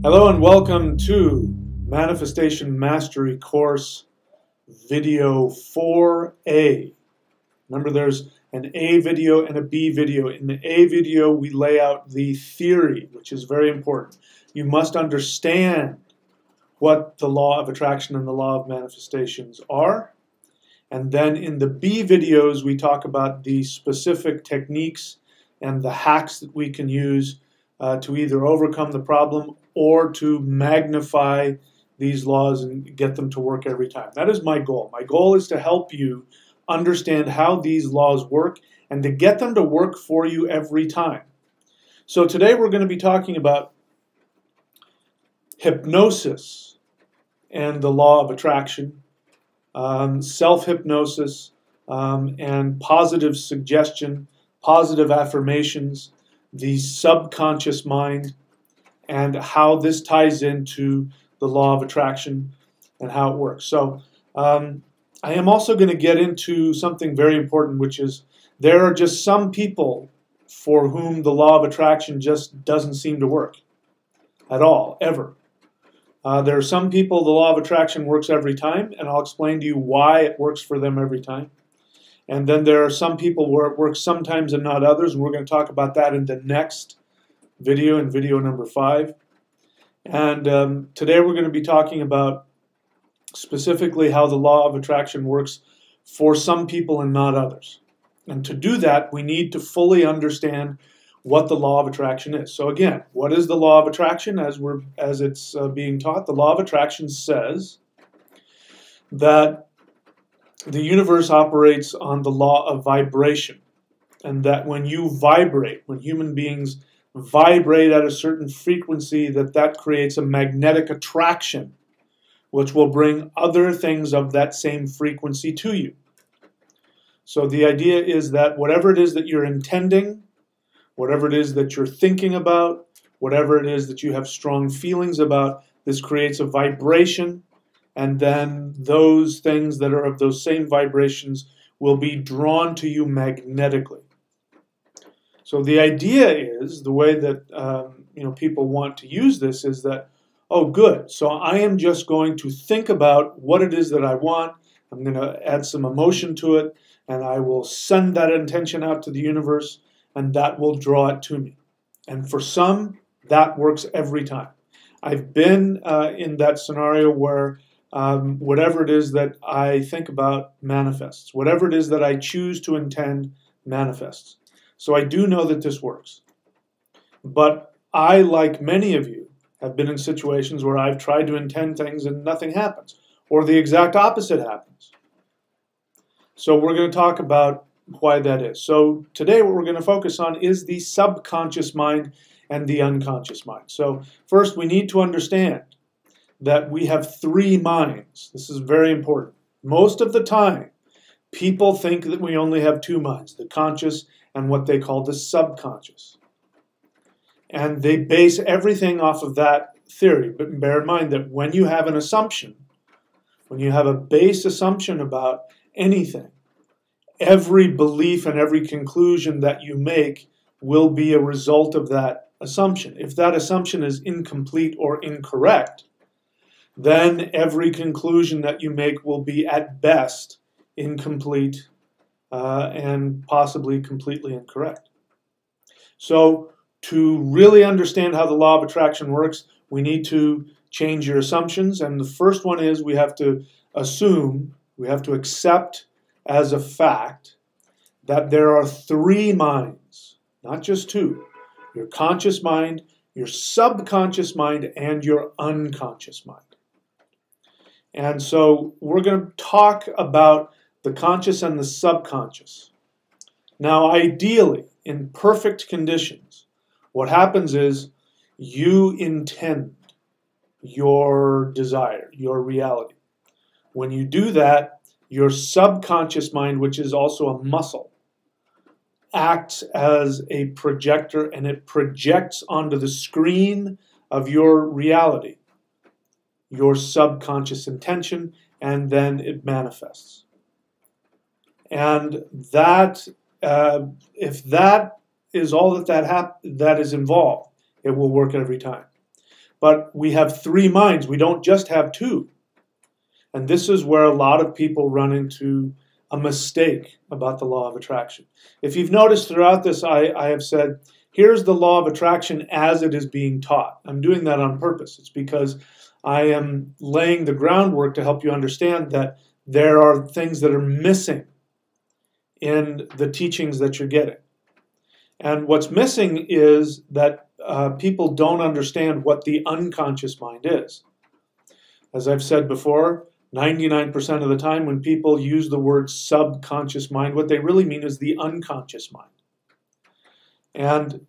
Hello and welcome to Manifestation Mastery Course Video 4A. Remember, there's an A video and a B video. In the A video, we lay out the theory, which is very important. You must understand what the law of attraction and the law of manifestations are. And then in the B videos, we talk about the specific techniques and the hacks that we can use to either overcome the problem or to magnify these laws and get them to work every time. That is my goal. My goal is to help you understand how these laws work and to get them to work for you every time. So today we're going to be talking about hypnosis and the law of attraction, self-hypnosis, and positive suggestion, positive affirmations, the subconscious mind, and how this ties into the law of attraction and how it works. So I am also going to get into something very important, which is there are just some people for whom the law of attraction just doesn't seem to work at all, ever. There are some people the law of attraction works every time, and I'll explain to you why it works for them every time. And then there are some people where it works sometimes and not others, and we're going to talk about that in the next video, in video number 5. And today we're going to be talking about specifically how the law of attraction works for some people and not others. And to do that, we need to fully understand what the law of attraction is. So again, what is the law of attraction as it's being taught? The law of attraction says that the universe operates on the law of vibration, and that when you vibrate, when human beings vibrate at a certain frequency, that creates a magnetic attraction, which will bring other things of that same frequency to you. So the idea is that whatever it is that you're intending, whatever it is that you're thinking about, whatever it is that you have strong feelings about, this creates a vibration, and then those things that are of those same vibrations will be drawn to you magnetically. So the idea is, the way that people want to use this is that, oh good, so I am just going to think about what it is that I want, I'm going to add some emotion to it, and I will send that intention out to the universe, and that will draw it to me. And for some, that works every time. I've been in that scenario where whatever it is that I think about manifests. Whatever it is that I choose to intend manifests. So I do know that this works. But I, like many of you, have been in situations where I've tried to intend things and nothing happens, or the exact opposite happens. So we're going to talk about why that is. So today what we're going to focus on is the subconscious mind and the unconscious mind. So first we need to understand that we have 3 minds. This is very important. Most of the time, people think that we only have 2 minds, the conscious and what they call the subconscious. And they base everything off of that theory. But bear in mind that when you have an assumption, when you have a base assumption about anything, every belief and every conclusion that you make will be a result of that assumption. If that assumption is incomplete or incorrect, then every conclusion that you make will be at best incomplete and possibly completely incorrect. So to really understand how the law of attraction works, we need to change your assumptions. And the first one is we have to assume, we have to accept as a fact that there are 3 minds, not just 2. Your conscious mind, your subconscious mind, and your unconscious mind. And so we're going to talk about the conscious and the subconscious. Now, ideally, in perfect conditions, what happens is you intend your desire, your reality. When you do that, your subconscious mind, which is also a muscle, acts as a projector, and it projects onto the screen of your reality your subconscious intention, and then it manifests. And that, if that is all that is involved, it will work every time. but we have three minds. We don't just have two. And this is where a lot of people run into a mistake about the law of attraction. If you've noticed throughout this, I have said, here's the law of attraction as it is being taught. I'm doing that on purpose. It's because I am laying the groundwork to help you understand that there are things that are missing in the teachings that you're getting. And what's missing is that people don't understand what the unconscious mind is. As I've said before, 99% of the time when people use the word subconscious mind, what they really mean is the unconscious mind. And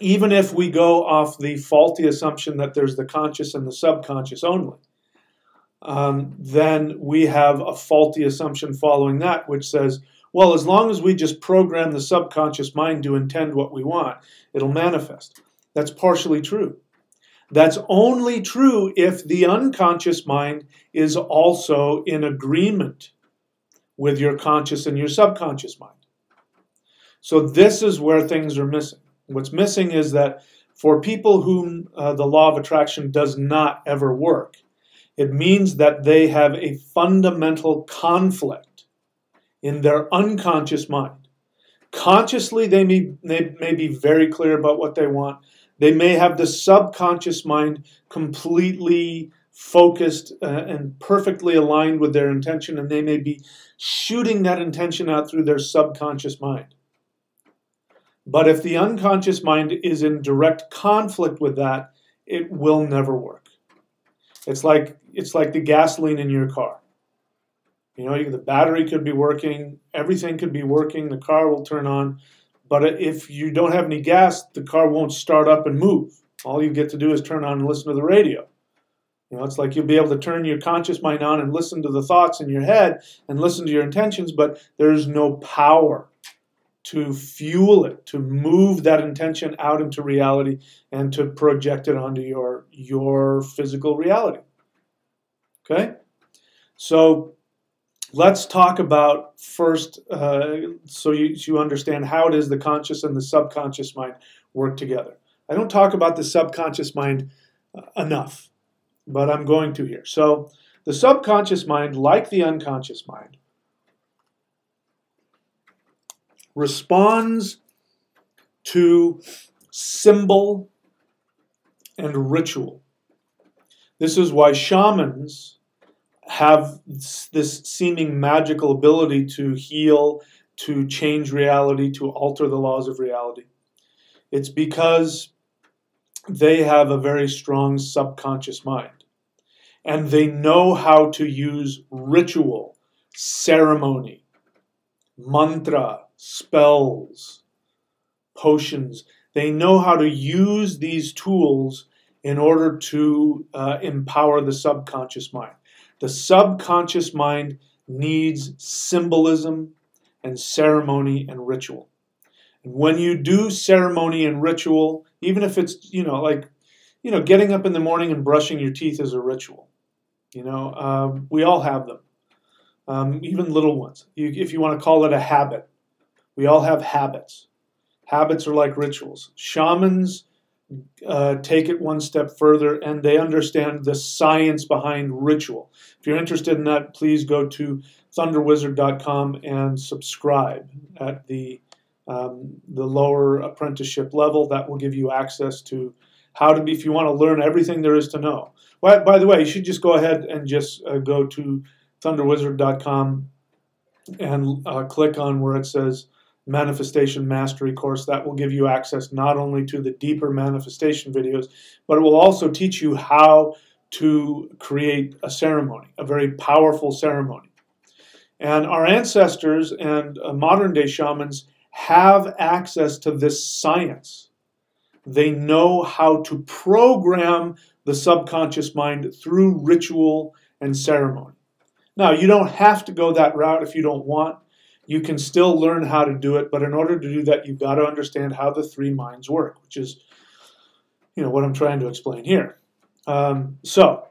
even if we go off the faulty assumption that there's the conscious and the subconscious only, then we have a faulty assumption following that, which says, well, as long as we just program the subconscious mind to intend what we want, it'll manifest. That's partially true. That's only true if the unconscious mind is also in agreement with your conscious and your subconscious mind. So this is where things are missing. What's missing is that for people whom the law of attraction does not ever work, it means that they have a fundamental conflict in their unconscious mind. Consciously, they may be very clear about what they want. They may have the subconscious mind completely focused and perfectly aligned with their intention, and they may be shooting that intention out through their subconscious mind. But if the unconscious mind is in direct conflict with that, it will never work. It's like the gasoline in your car. You know, the battery could be working, everything could be working, the car will turn on, but if you don't have any gas, the car won't start up and move. All you get to do is turn on and listen to the radio. You know, it's like you'll be able to turn your conscious mind on and listen to the thoughts in your head and listen to your intentions, but there's no power to fuel it, to move that intention out into reality and to project it onto your physical reality. Okay? So let's talk about first, so you understand how it is the conscious and the subconscious mind work together. I don't talk about the subconscious mind enough, but I'm going to here. So the subconscious mind, like the unconscious mind, responds to symbol and ritual. This is why shamans have this seeming magical ability to heal, to change reality, to alter the laws of reality. It's because they have a very strong subconscious mind. And they know how to use ritual, ceremony, mantra, spells, potions. They know how to use these tools in order to empower the subconscious mind. The subconscious mind needs symbolism and ceremony and ritual. And when you do ceremony and ritual, even if it's, getting up in the morning and brushing your teeth is a ritual. We all have them, even little ones. If you want to call it a habit, we all have habits. Habits are like rituals. Shamans take it one step further, and they understand the science behind ritual. If you're interested in that, please go to thunderwizard.com and subscribe at the lower apprenticeship level. That will give you access to how to be, if you want to learn everything there is to know. Well, by the way, you should just go ahead and just go to thunderwizard.com and click on where it says Manifestation Mastery Course. That will give you access not only to the deeper manifestation videos, but it will also teach you how to create a ceremony, a very powerful ceremony. And our ancestors and modern day shamans have access to this science. They know how to program the subconscious mind through ritual and ceremony. Now, you don't have to go that route if you don't want. You can still learn how to do it, but in order to do that, you've got to understand how the three minds work, which is, what I'm trying to explain here. So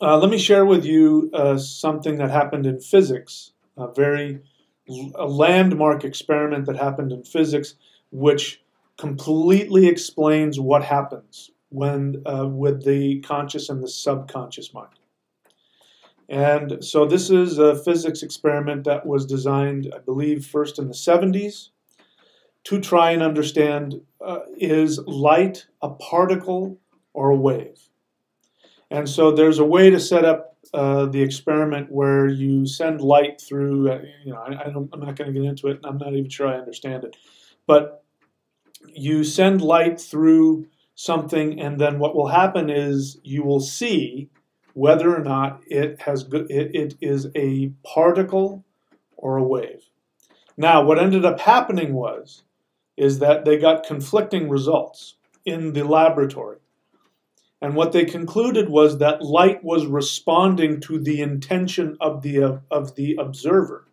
let me share with you something that happened in physics, a landmark experiment that happened in physics, which completely explains what happens when with the conscious and the subconscious mind. And so this is a physics experiment that was designed, I believe, first in the 70s to try and understand, is light a particle or a wave? And so there's a way to set up the experiment where you send light through, I'm not going to get into it, and I'm not even sure I understand it, but you send light through something, and then what will happen is you will see whether or not it is a particle or a wave. Now, what ended up happening is that they got conflicting results in the laboratory. And what they concluded was that light was responding to the intention of the observer,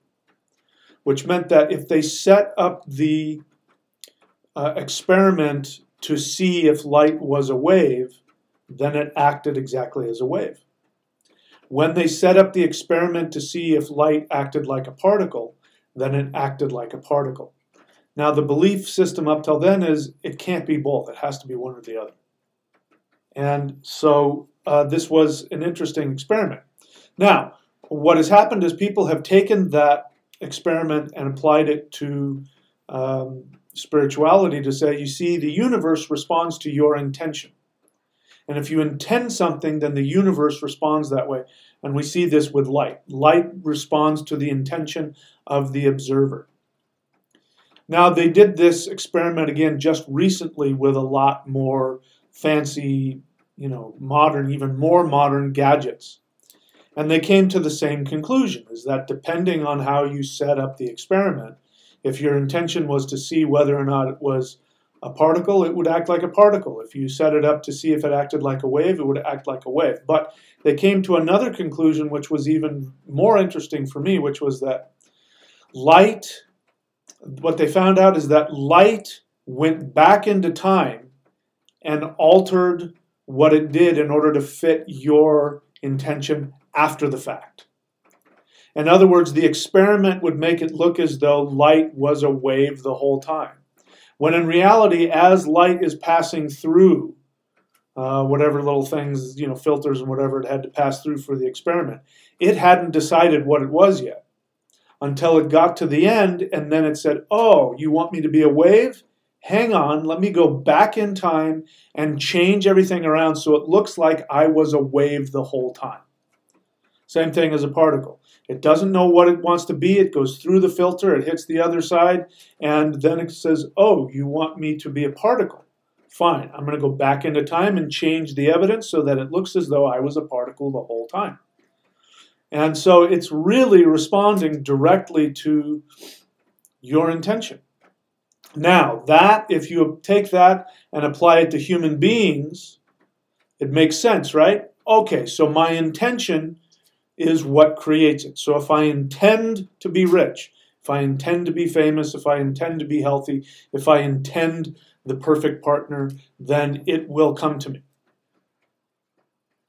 which meant that if they set up the experiment to see if light was a wave, then it acted exactly as a wave. When they set up the experiment to see if light acted like a particle, then it acted like a particle. Now, the belief system up till then is it can't be both. It has to be one or the other. And so this was an interesting experiment. Now, what has happened is people have taken that experiment and applied it to spirituality to say, you see, the universe responds to your intention. And if you intend something, then the universe responds that way. And we see this with light. Light responds to the intention of the observer. Now, they did this experiment again just recently with a lot more fancy, modern, even more modern gadgets. And they came to the same conclusion, is that depending on how you set up the experiment, if your intention was to see whether or not it was a particle, it would act like a particle. If you set it up to see if it acted like a wave, it would act like a wave. But they came to another conclusion, which was even more interesting for me, which was that light, what they found out is that light went back into time and altered what it did in order to fit your intention after the fact. In other words, the experiment would make it look as though light was a wave the whole time. When in reality, as light is passing through whatever little things, filters and whatever it had to pass through for the experiment, it hadn't decided what it was yet until it got to the end, and then it said, oh, you want me to be a wave? Hang on, let me go back in time and change everything around so it looks like I was a wave the whole time. Same thing as a particle. It doesn't know what it wants to be. It goes through the filter, it hits the other side, and then it says, oh, you want me to be a particle. Fine, I'm going to go back into time and change the evidence so that it looks as though I was a particle the whole time. And so it's really responding directly to your intention. Now, that, if you take that and apply it to human beings, it makes sense, right? Okay, so my intention is what creates it. So if I intend to be rich, if I intend to be famous, if I intend to be healthy, if I intend the perfect partner, then it will come to me.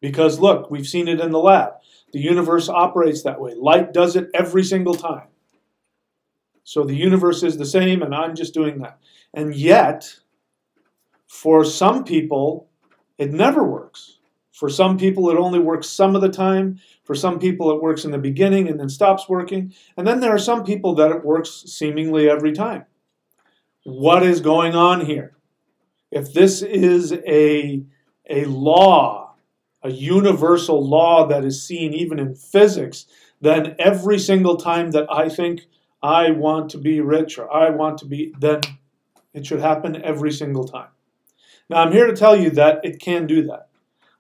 Because look, we've seen it in the lab. The universe operates that way. Light does it every single time. So the universe is the same, and I'm just doing that. And yet, for some people, it never works. For some people, it only works some of the time. For some people, it works in the beginning and then stops working. And then there are some people that it works seemingly every time. What is going on here? If this is a law, a universal law that is seen even in physics, then every single time that I think I want to be rich or I want to be, then it should happen every single time. Now, I'm here to tell you that it can do that.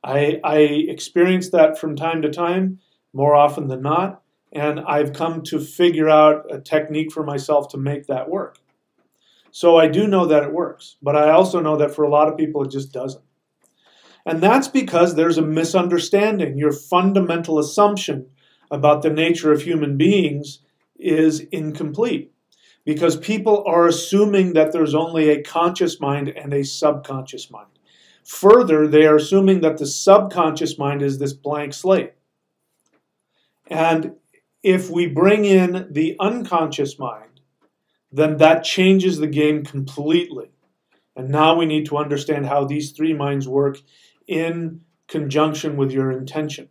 I experience that from time to time, more often than not, and I've come to figure out a technique for myself to make that work. So I do know that it works, but I also know that for a lot of people it just doesn't. And that's because there's a misunderstanding. Your fundamental assumption about the nature of human beings is incomplete, because people are assuming that there's only a conscious mind and a subconscious mind. Further, they are assuming that the subconscious mind is this blank slate. And if we bring in the unconscious mind, then that changes the game completely. And now we need to understand how these three minds work in conjunction with your intention.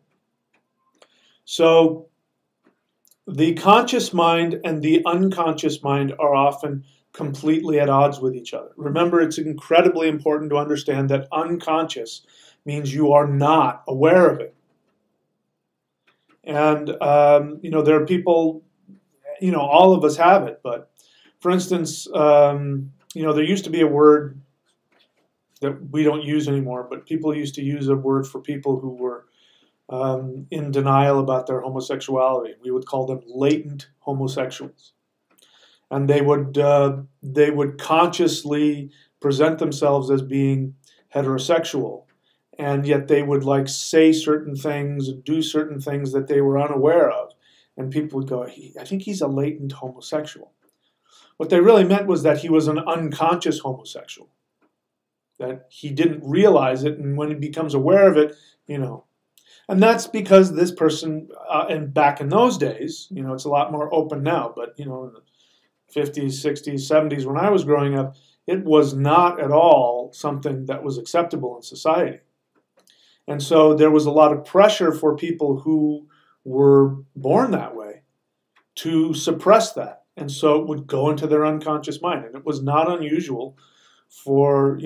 So the conscious mind and the unconscious mind are often completely at odds with each other. Remember, it's incredibly important to understand that unconscious means you are not aware of it. And, there are people, all of us have it, but for instance, there used to be a word that we don't use anymore, but people used to use a word for people who were in denial about their homosexuality. We would call them latent homosexuals. And they would consciously present themselves as being heterosexual, and yet they would say certain things and do certain things that they were unaware of. And people would go, I think he's a latent homosexual. What they really meant was that he was an unconscious homosexual, that he didn't realize it, and when he becomes aware of it, And that's because this person, and back in those days, it's a lot more open now, but, in the 50s, 60s, 70s, when I was growing up, it was not at all something that was acceptable in society. And so there was a lot of pressure for people who were born that way to suppress that. And so it would go into their unconscious mind. And it was not unusual for,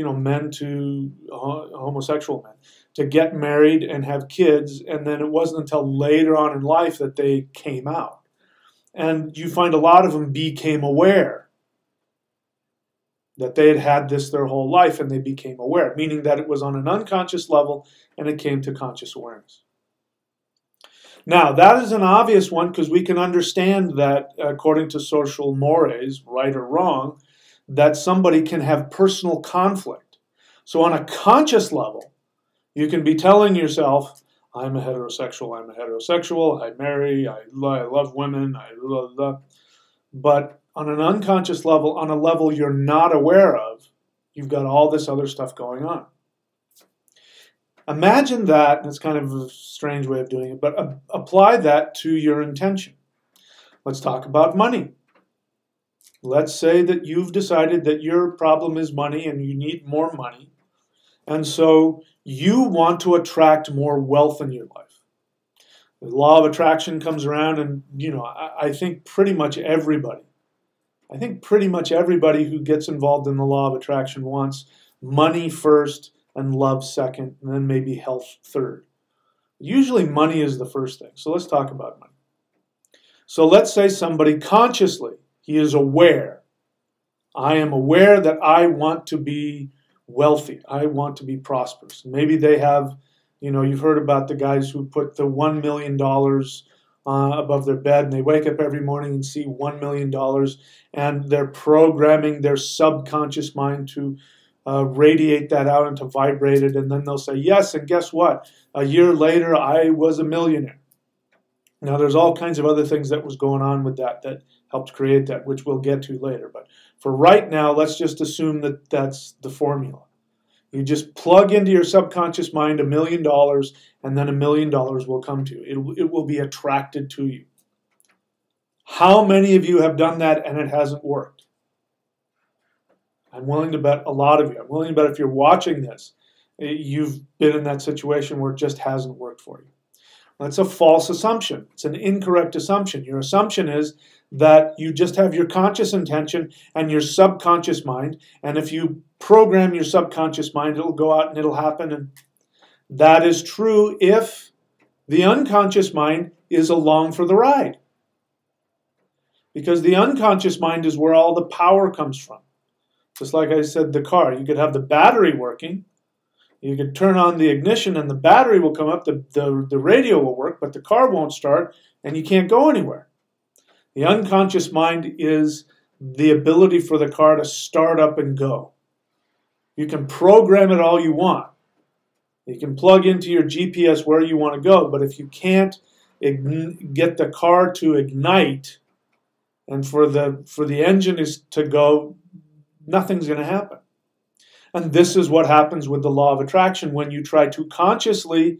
homosexual men, to get married and have kids, and then it wasn't until later on in life that they came out. And you find a lot of them became aware that they had had this their whole life, and they became aware, meaning that it was on an unconscious level and it came to conscious awareness. Now, that is an obvious one because we can understand that, according to social mores, right or wrong, that somebody can have personal conflict. So on a conscious level, you can be telling yourself, I'm a heterosexual, I marry, I love women, but on an unconscious level, on a level you're not aware of, you've got all this other stuff going on. Imagine that, and it's kind of a strange way of doing it, but apply that to your intention. Let's talk about money. Let's say that you've decided that your problem is money and you need more money, and so you want to attract more wealth in your life. The law of attraction comes around, and I think pretty much everybody who gets involved in the law of attraction wants money first and love second, and then maybe health third. Usually money is the first thing. So let's talk about money. So let's say somebody consciously, he is aware. I am aware that I want to be wealthy. I want to be prosperous. Maybe they have, you've heard about the guys who put the $1 million above their bed, and they wake up every morning and see $1 million, and they're programming their subconscious mind to radiate that out and to vibrate it, and then they'll say, yes, and guess what? A year later, I was a millionaire. Now, there's all kinds of other things that was going on with that helped create that, which we'll get to later. But for right now, let's just assume that that's the formula. You just plug into your subconscious mind $1 million, and then $1 million will come to you. It will be attracted to you. How many of you have done that and it hasn't worked? I'm willing to bet a lot of you. I'm willing to bet if you're watching this, you've been in that situation where it just hasn't worked for you. That's a false assumption. It's an incorrect assumption. Your assumption is that you just have your conscious intention and your subconscious mind, and if you program your subconscious mind, it'll go out and it'll happen. And that is true if the unconscious mind is along for the ride. Because the unconscious mind is where all the power comes from. Just like I said, the car. You could have the battery working. You could turn on the ignition and the battery will come up, the radio will work, but the car won't start and you can't go anywhere. The unconscious mind is the ability for the car to start up and go. You can program it all you want. You can plug into your GPS where you want to go, but if you can't get the car to ignite and for the engine to go, nothing's going to happen. And this is what happens with the law of attraction when you try to consciously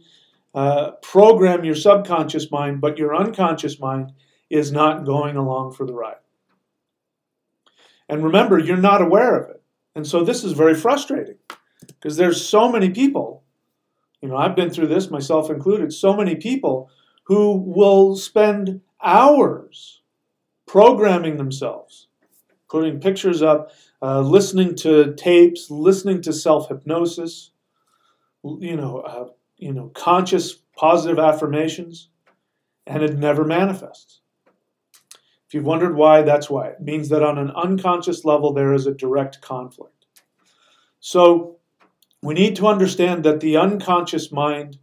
program your subconscious mind, but your unconscious mind is not going along for the ride. And remember, you're not aware of it. And so this is very frustrating because there's so many people, I've been through this, myself included, so many people who will spend hours programming themselves, putting pictures up, listening to tapes, listening to self-hypnosis, conscious positive affirmations, and it never manifests. If you've wondered why, that's why. It means that on an unconscious level, there is a direct conflict. So we need to understand that the unconscious mind,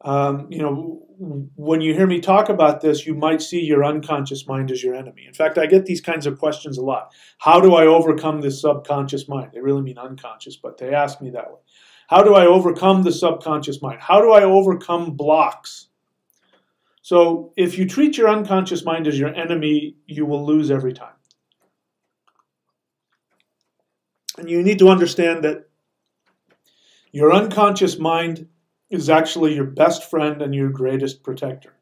when you hear me talk about this, you might see your unconscious mind as your enemy. In fact, I get these kinds of questions a lot. How do I overcome this subconscious mind? They really mean unconscious, but they ask me that way. How do I overcome the subconscious mind? How do I overcome blocks? So if you treat your unconscious mind as your enemy, you will lose every time. And you need to understand that your unconscious mind is actually your best friend and your greatest protector.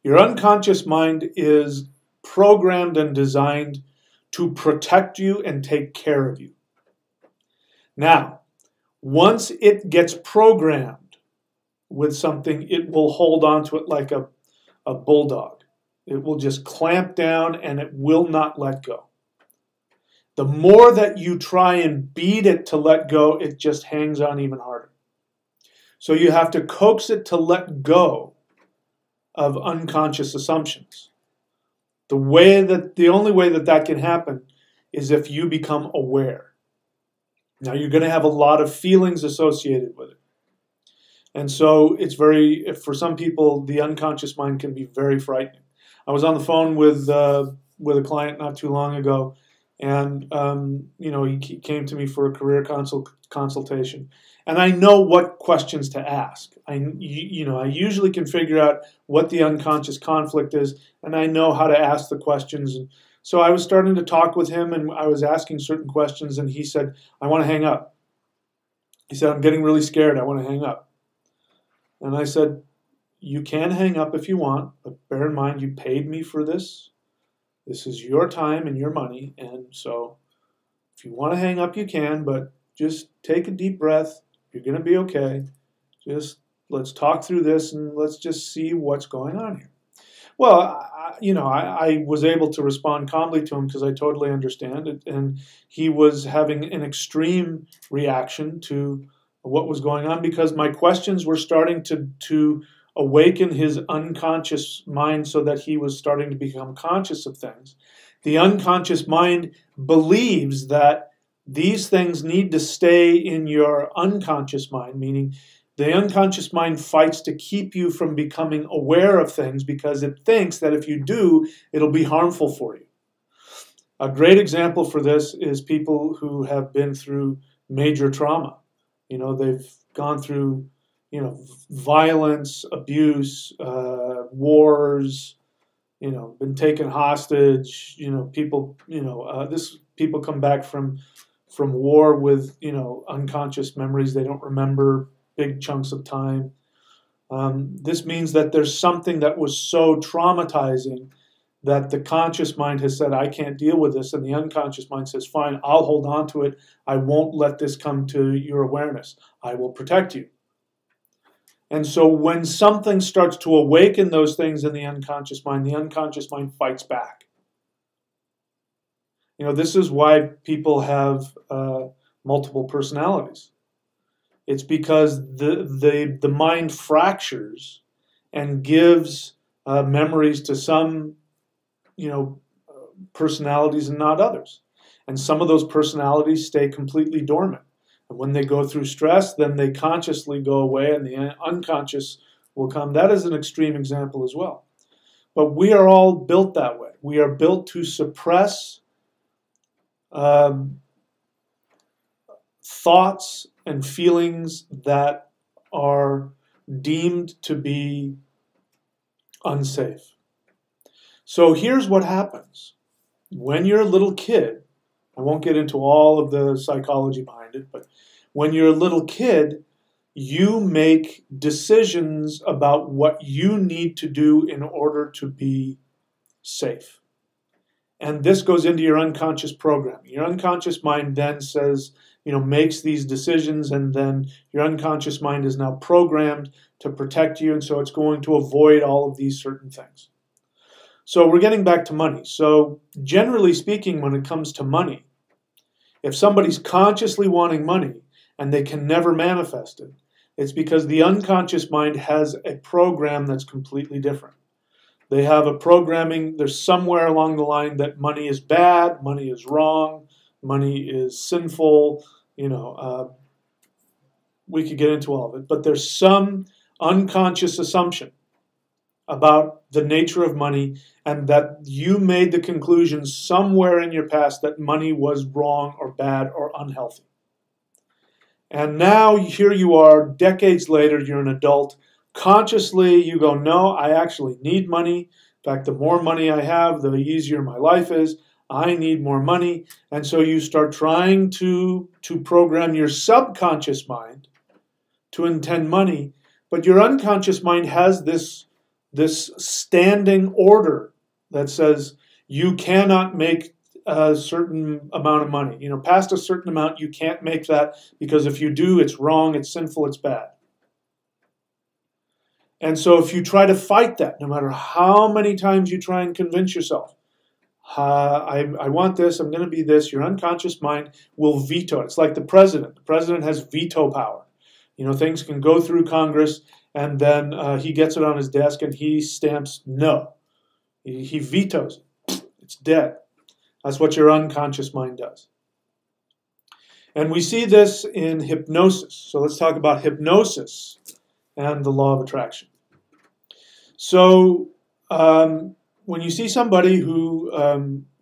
Your unconscious mind is programmed and designed to protect you and take care of you. Now, once it gets programmed with something, it will hold on to it like a bulldog. It will just clamp down and it will not let go. The more that you try and beat it to let go, it just hangs on even harder. So you have to coax it to let go of unconscious assumptions. The only way that can happen is if you become aware. Now you're going to have a lot of feelings associated with it. And so for some people, the unconscious mind can be very frightening. I was on the phone with a client not too long ago, and he came to me for a career consultation. And I know what questions to ask. I usually can figure out what the unconscious conflict is, and I know how to ask the questions. And so I was starting to talk with him, and I was asking certain questions, and he said, I want to hang up. He said, I'm getting really scared. I want to hang up. And I said, you can hang up if you want, but bear in mind you paid me for this. This is your time and your money, and so if you want to hang up, you can, but just take a deep breath. You're going to be okay. Just let's talk through this and let's just see what's going on here. Well, I was able to respond calmly to him because I totally understand it, and he was having an extreme reaction to what was going on because my questions were starting to awaken his unconscious mind so that he was starting to become conscious of things. The unconscious mind believes that these things need to stay in your unconscious mind, meaning the unconscious mind fights to keep you from becoming aware of things because it thinks that if you do, it'll be harmful for you. A great example for this is people who have been through major trauma. They've gone through, violence, abuse, wars, been taken hostage, people come back from war with, unconscious memories. They don't remember big chunks of time. This means that there's something that was so traumatizing that the conscious mind has said, I can't deal with this. And the unconscious mind says, fine, I'll hold on to it. I won't let this come to your awareness. I will protect you. And so when something starts to awaken those things in the unconscious mind fights back. This is why people have multiple personalities. It's because the mind fractures and gives memories to some personalities and not others. And some of those personalities stay completely dormant. And when they go through stress, then they consciously go away and the unconscious will come. That is an extreme example as well. But we are all built that way. We are built to suppress thoughts and feelings that are deemed to be unsafe. So here's what happens. When you're a little kid, I won't get into all of the psychology behind it, but when you're a little kid, you make decisions about what you need to do in order to be safe. And this goes into your unconscious programming. Your unconscious mind then says, makes these decisions, and then your unconscious mind is now programmed to protect you, and so it's going to avoid all of these certain things. So we're getting back to money. So generally speaking, when it comes to money, if somebody's consciously wanting money and they can never manifest it, it's because the unconscious mind has a program that's completely different. They have a programming, there's somewhere along the line that money is bad, money is wrong, money is sinful, we could get into all of it, but there's some unconscious assumption about the nature of money, and that you made the conclusion somewhere in your past that money was wrong or bad or unhealthy. And now here you are, decades later, you're an adult. Consciously, you go, no, I actually need money. In fact, the more money I have, the easier my life is. I need more money. And so you start trying to program your subconscious mind to intend money. But your unconscious mind has this standing order that says you cannot make a certain amount of money. Past a certain amount, you can't make that, because if you do, it's wrong, it's sinful, it's bad. And so if you try to fight that, no matter how many times you try and convince yourself, I want this, I'm going to be this, your unconscious mind will veto it. It's like the president. The president has veto power. Things can go through Congress, and then he gets it on his desk and he stamps no. He vetoes it. It's dead. That's what your unconscious mind does. And we see this in hypnosis. So let's talk about hypnosis and the law of attraction. So when you see somebody who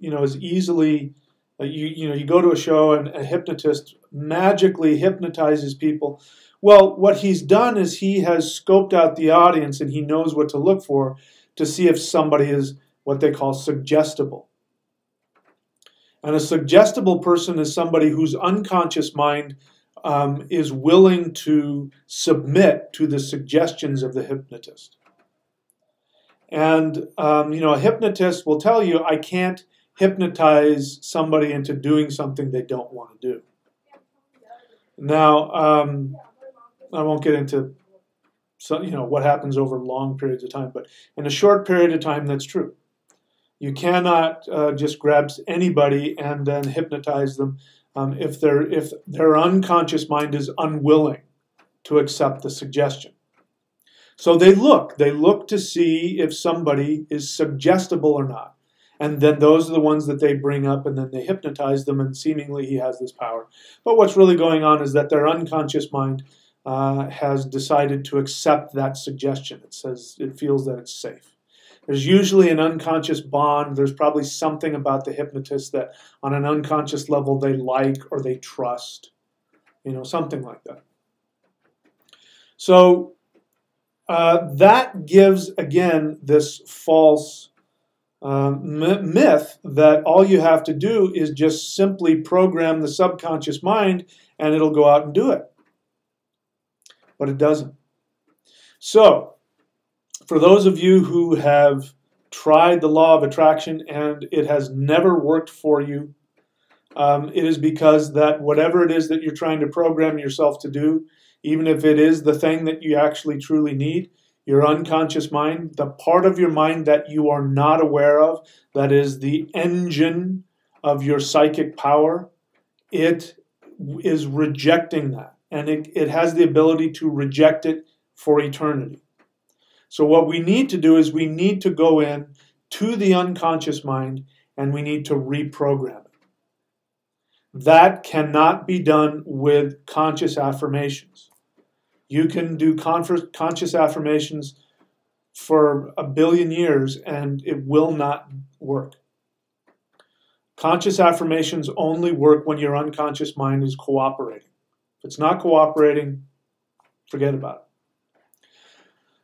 is easily, you go to a show and a hypnotist magically hypnotizes people. Well, what he's done is he has scoped out the audience, and he knows what to look for to see if somebody is what they call suggestible. And a suggestible person is somebody whose unconscious mind is willing to submit to the suggestions of the hypnotist. And, a hypnotist will tell you, I can't hypnotize somebody into doing something they don't want to do. Now, I won't get into what happens over long periods of time, but in a short period of time, that's true. You cannot just grab anybody and then hypnotize them if their unconscious mind is unwilling to accept the suggestion. So they look to see if somebody is suggestible or not. And then those are the ones that they bring up, and then they hypnotize them, and seemingly he has this power. But what's really going on is that their unconscious mind has decided to accept that suggestion. It feels that it's safe. There's usually an unconscious bond. There's probably something about the hypnotist that on an unconscious level they like or they trust, something like that. So that gives, again, this false myth that all you have to do is just simply program the subconscious mind and it'll go out and do it. But it doesn't. So, for those of you who have tried the law of attraction and it has never worked for you, it is because that whatever it is that you're trying to program yourself to do, even if it is the thing that you actually truly need, your unconscious mind, the part of your mind that you are not aware of, that is the engine of your psychic power, it is rejecting that. And it has the ability to reject it for eternity. So what we need to do is we need to go in to the unconscious mind and we need to reprogram it. That cannot be done with conscious affirmations. You can do conscious affirmations for 1 billion years and it will not work. Conscious affirmations only work when your unconscious mind is cooperating. If it's not cooperating, forget about it.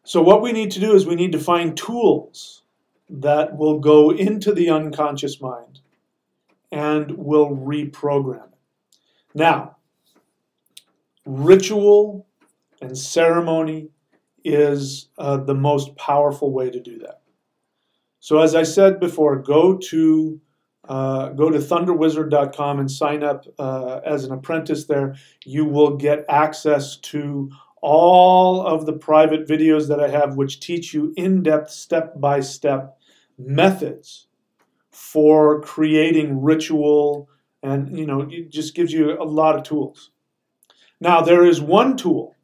So what we need to do is we need to find tools that will go into the unconscious mind and will reprogram it. Now, ritual and ceremony is the most powerful way to do that. So as I said before, go to go to thunderwizard.com and sign up as an apprentice there. You will get access to all of the private videos that I have, which teach you in-depth, step-by-step methods for creating ritual, and it just gives you a lot of tools. Now, there is one tool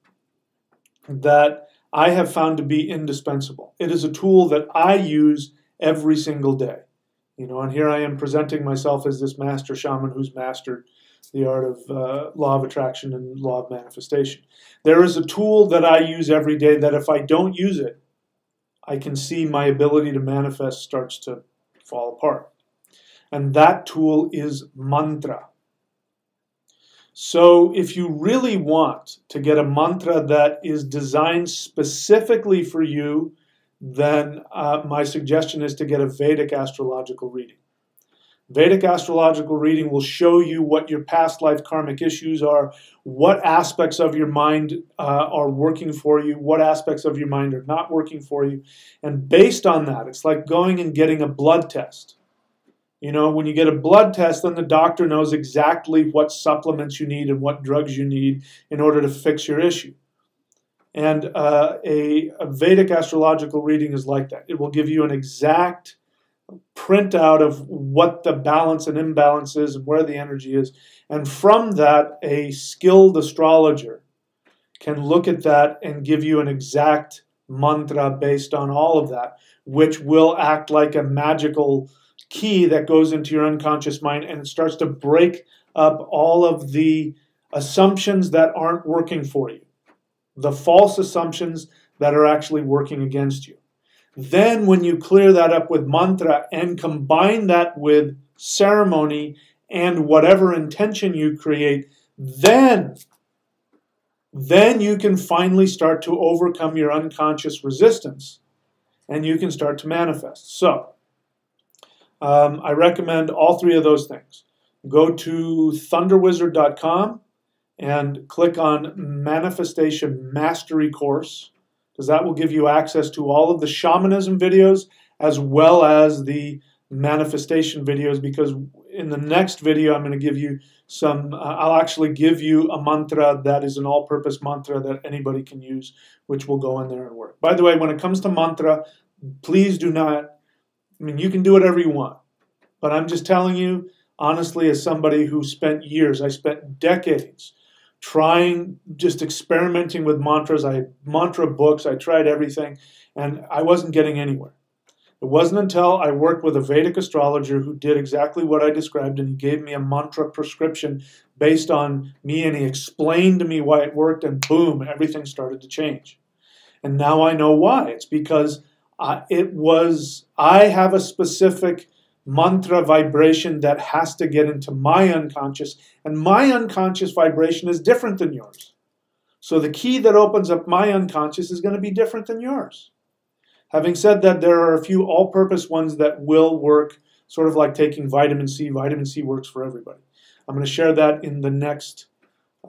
that I have found to be indispensable. It is a tool that I use every single day. And here I am presenting myself as this master shaman who's mastered the art of law of attraction and law of manifestation. There is a tool that I use every day that if I don't use it, I can see my ability to manifest starts to fall apart. And that tool is mantra. So if you really want to get a mantra that is designed specifically for you, then my suggestion is to get a Vedic astrological reading. Vedic astrological reading will show you what your past life karmic issues are, what aspects of your mind are working for you, what aspects of your mind are not working for you. And based on that, it's like going and getting a blood test. When you get a blood test, then the doctor knows exactly what supplements you need and what drugs you need in order to fix your issue. And a Vedic astrological reading is like that. It will give you an exact printout of what the balance and imbalance is and where the energy is. And from that, a skilled astrologer can look at that and give you an exact mantra based on all of that, which will act like a magical key that goes into your unconscious mind, and it starts to break up all of the assumptions that aren't working for you, the false assumptions that are actually working against you. Then when you clear that up with mantra and combine that with ceremony and whatever intention you create, then you can finally start to overcome your unconscious resistance and you can start to manifest. So I recommend all three of those things. Go to thunderwizard.com and click on Manifestation Mastery Course, because that will give you access to all of the shamanism videos as well as the manifestation videos, because in the next video I'm going to give you I'll actually give you a mantra that is an all-purpose mantra that anybody can use, which will go in there and work. By the way, when it comes to mantra, please do not, you can do whatever you want, but I'm just telling you, honestly, as somebody who spent years, I spent decades just experimenting with mantras. I had mantra books, I tried everything, and I wasn't getting anywhere. It wasn't until I worked with a Vedic astrologer who did exactly what I described, and he gave me a mantra prescription based on me, and he explained to me why it worked, and boom, everything started to change. And now I know why. It's because I have a specific mantra vibration that has to get into my unconscious, and my unconscious vibration is different than yours. So the key that opens up my unconscious is going to be different than yours. Having said that, there are a few all-purpose ones that will work, sort of like taking vitamin C. Vitamin C works for everybody. I'm going to share that in the next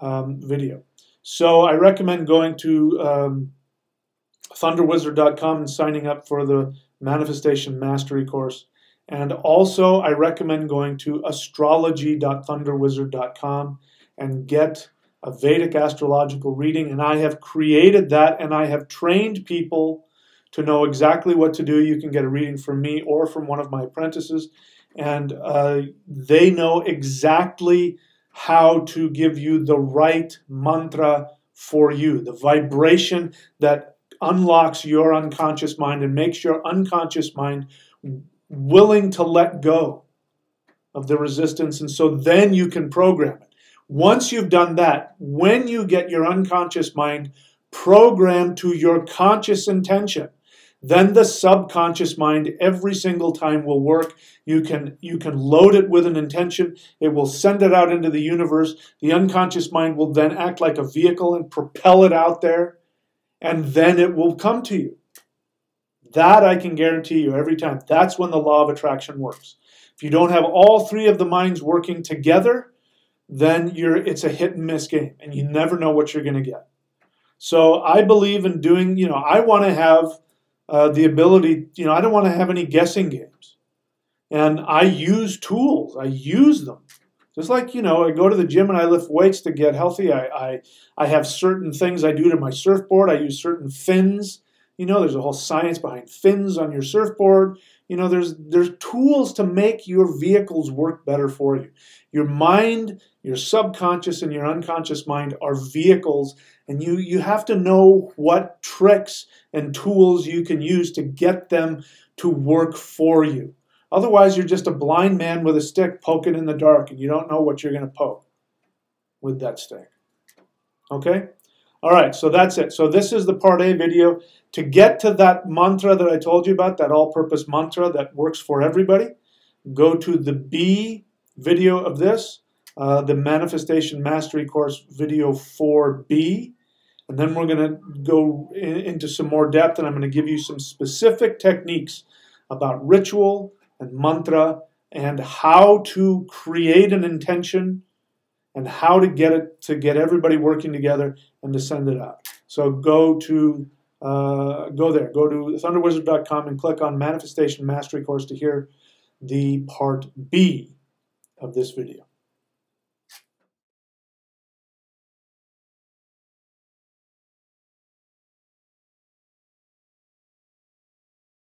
video. So I recommend going to thunderwizard.com and signing up for the Manifestation Mastery course. And also, I recommend going to astrology.thunderwizard.com and get a Vedic astrological reading. And I have created that, and I have trained people to know exactly what to do. You can get a reading from me or from one of my apprentices, and they know exactly how to give you the right mantra for you, the vibration that unlocks your unconscious mind and makes your unconscious mind willing to let go of the resistance, and so then you can program it. Once you've done that, when you get your unconscious mind programmed to your conscious intention, then the subconscious mind every single time will work. You can load it with an intention. It will send it out into the universe. The unconscious mind will then act like a vehicle and propel it out there, and then it will come to you. That I can guarantee you every time. That's when the law of attraction works. If you don't have all three of the minds working together, then it's a hit and miss game, and you never know what you're going to get. So I believe in doing, I want to have the ability, I don't want to have any guessing games. And I use tools. I use them. Just like, I go to the gym and I lift weights to get healthy. I have certain things I do to my surfboard. I use certain fins. There's a whole science behind fins on your surfboard. There's tools to make your vehicles work better for you. Your mind, your subconscious, and your unconscious mind are vehicles, and you have to know what tricks and tools you can use to get them to work for you. Otherwise, you're just a blind man with a stick poking in the dark, and you don't know what you're going to poke with that stick. Okay? All right, so that's it. So this is the Part A video. To get to that mantra that I told you about, that all-purpose mantra that works for everybody, go to the B video of this, the Manifestation Mastery Course video 4B, and then we're going to go into some more depth, and I'm going to give you some specific techniques about ritual and mantra and how to create an intention and how to get everybody working together and to send it out. So go to thunderwizard.com and click on Manifestation Mastery Course to hear the Part B of this video.